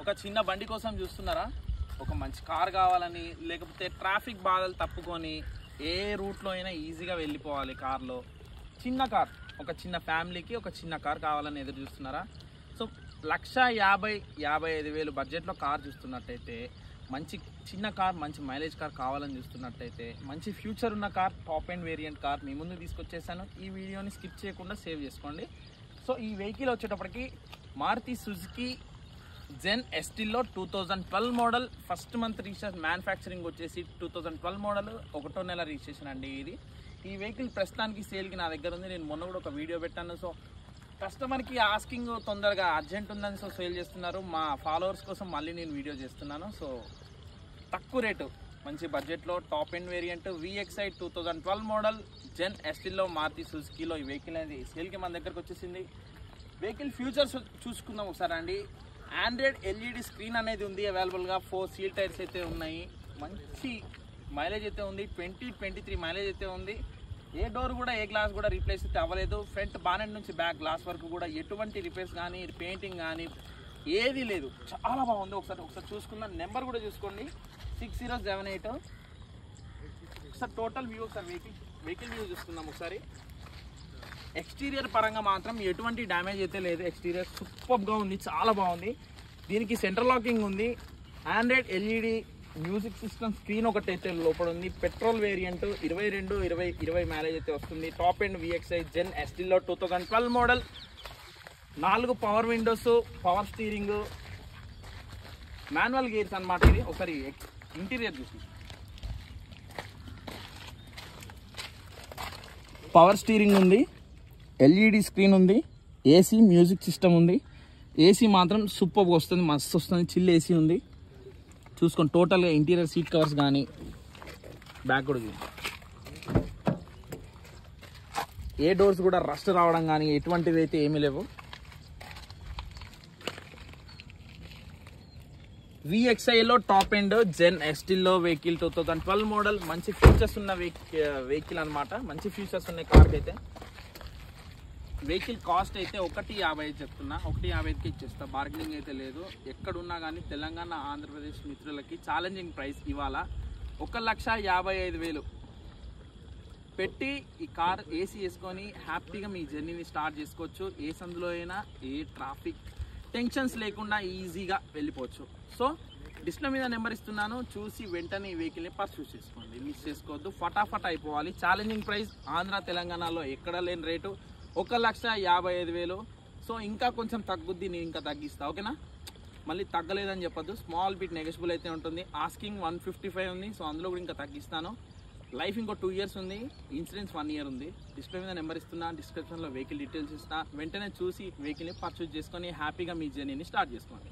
ఒక చిన్న బండి కోసం చూస్తున్నారా? ఒక మంచి కార్ కావాలని, లేకపోతే ట్రాఫిక్ బాధలు తప్పుకొని ఏ రూట్లో అయినా ఈజీగా వెళ్ళిపోవాలి కార్లో. చిన్న కార్, ఒక చిన్న ఫ్యామిలీకి ఒక చిన్న కార్ కావాలని ఎదురు చూస్తున్నారా? సో 1,50,000-55,000 బడ్జెట్లో కార్ చూస్తున్నట్టయితే, మంచి చిన్న కార్, మంచి మైలేజ్ కార్ కావాలని చూస్తున్నట్టయితే, మంచి ఫ్యూచర్ ఉన్న car, top end variant car మీ ముందు తీసుకొచ్చేసాను. ఈ వీడియోని స్కిప్ చేయకుండా సేవ్ చేసుకోండి. సో ఈ వెహికల్ వచ్చేటప్పటికి మారుతి సుజుకి జెన్ ఎస్టీలో 2012 model, first month registration, manufacturing వచ్చేసి 2012 మోడల్, 1వ నెల రిజిస్ట్రేషన్ అండి ఇది. ఈ వెహికల్ ప్రస్తుతానికి సేల్కి నా దగ్గర ఉంది. నేను మొన్న కూడా ఒక వీడియో పెట్టాను. సో కస్టమర్కి ఆస్కింగ్ తొందరగా అర్జెంట్ ఉందని సో సేల్ చేస్తున్నారు. మా ఫాలోవర్స్ కోసం మళ్ళీ నేను వీడియో చేస్తున్నాను. సో తక్కువ రేటు, మంచి బడ్జెట్లో top end variant VXi 2012 model Zen ఎస్టీలో మారుతి సుజుకిలో ఈ వెహికల్ అనేది సేల్కి మన దగ్గరకు వచ్చేసింది. వెహికల్ ఫ్యూచర్స్ చూసుకుందాం ఒకసారి అండి. ఆండ్రాయిడ్ LED స్క్రీన్ అనేది ఉంది అవైలబుల్గా. 4 సీల్ టైర్స్ అయితే ఉన్నాయి. మంచి మైలేజ్ అయితే ఉంది. 20-23 మైలేజ్ అయితే ఉంది. ఏ డోర్ కూడా, ఏ గ్లాస్ కూడా రీప్లేస్ అయితే అవ్వలేదు. ఫ్రంట్ బానెట్ నుంచి బ్యాక్ గ్లాస్ వరకు కూడా ఎటువంటి రిపేర్స్ కానీ, పెయింటింగ్ కానీ ఏది లేదు. చాలా బాగుంది. ఒకసారి చూసుకుందాం. నెంబర్ కూడా చూసుకోండి, 6078. ఒకసారి టోటల్ వ్యూ, ఒకసారి వెహికల్ వ్యూ చూసుకుందాం ఒకసారి. ఎక్స్టీరియర్ పరంగా మాత్రం ఎటువంటి డ్యామేజ్ అయితే లేదు. ఎక్స్టీరియర్ సూపర్గా ఉంది, చాలా బాగుంది. దీనికి సెంట్రల్ లాకింగ్ ఉంది. Android LED music system screen ఒకటి అయితే లోపల ఉంది. పెట్రోల్ వేరియంట్ 22-20 మైలేజ్ అయితే వస్తుంది. టాప్ ఎండ్ VXi జెన్ ఎస్టీలో 2012 model. 4 power Windows, power steering, manual gears అన్నమాట ఇది. ఒకసారి ఇంటీరియర్ చూసి, పవర్ స్టీరింగ్ ఉంది, LED స్క్రీన్ ఉంది, AC మ్యూజిక్ సిస్టమ్ ఉంది. AC మాత్రం సూపర్గా వస్తుంది, మస్తు వస్తుంది. చిల్ AC ఉంది. చూసుకోండి టోటల్గా ఇంటీరియర్ సీట్ కవర్స్ కానీ, బ్యాక్ కూడా చూడండి. ఏ డోర్స్ కూడా రస్ట్ రావడం కానీ ఎటువంటిది అయితే ఏమీ లేవు. VXiలో టాప్ ఎండ్ జెన్ ఎస్టీలో వెహికల్ 2012 మోడల్. మంచి ఫీచర్స్ ఉన్న వెహికల్ అనమాట. మంచి ఫీచర్స్ ఉన్నాయి కార్కి అయితే. వెహికల్ కాస్ట్ అయితే 1,50,000 చెప్తున్నా. 1,50,000కి ఇచ్చేస్తా. బార్గెనింగ్ అయితే లేదు. ఎక్కడున్నా కానీ తెలంగాణ, ఆంధ్రప్రదేశ్ మిత్రులకి ఛాలెంజింగ్ ప్రైస్ ఇవాళ 1,55,000 పెట్టి ఈ కార్ AC వేసుకొని హ్యాపీగా మీ జర్నీని స్టార్ట్ చేసుకోవచ్చు. ఏ సందులో అయినా, ఏ ట్రాఫిక్ టెన్షన్స్ లేకుండా ఈజీగా వెళ్ళిపోవచ్చు. సో డిస్ప్లే మీద నెంబర్ ఇస్తున్నాను, చూసి వెంటనే ఈ వెహికల్ని పర్చేస్ చేసుకోండి. మిస్ చేసుకోవద్దు, ఫటాఫట్ అయిపోవాలి. ఛాలెంజింగ్ ప్రైస్, ఆంధ్ర తెలంగాణలో ఎక్కడ లేని రేటు 1,55,000. సో ఇంకా కొంచెం తగ్గుద్ది, నేను ఇంకా తగ్గిస్తా, ఓకేనా? మళ్ళీ తగ్గలేదని చెప్పొద్దు. స్మాల్ బిట్ నెగోషియబుల్ అయితే ఉంటుంది. ఆస్కింగ్ 155 ఉంది. సో అందులో కూడా ఇంకా తగ్గిస్తాను. లైఫ్ ఇంకో 2 ఇయర్స్ ఉంది, ఇన్సూరెన్స్ 1 ఇయర్ ఉంది. డిస్ప్లే మీద నెంబర్ ఇస్తున్నా, డిస్క్రిప్షన్లో వెహికల్ డీటెయిల్స్ ఇస్తా. వెంటనే చూసి వెహికల్ని పర్చేస్ చేసుకొని హ్యాపీగా మీ జర్నీని స్టార్ట్ చేసుకోండి.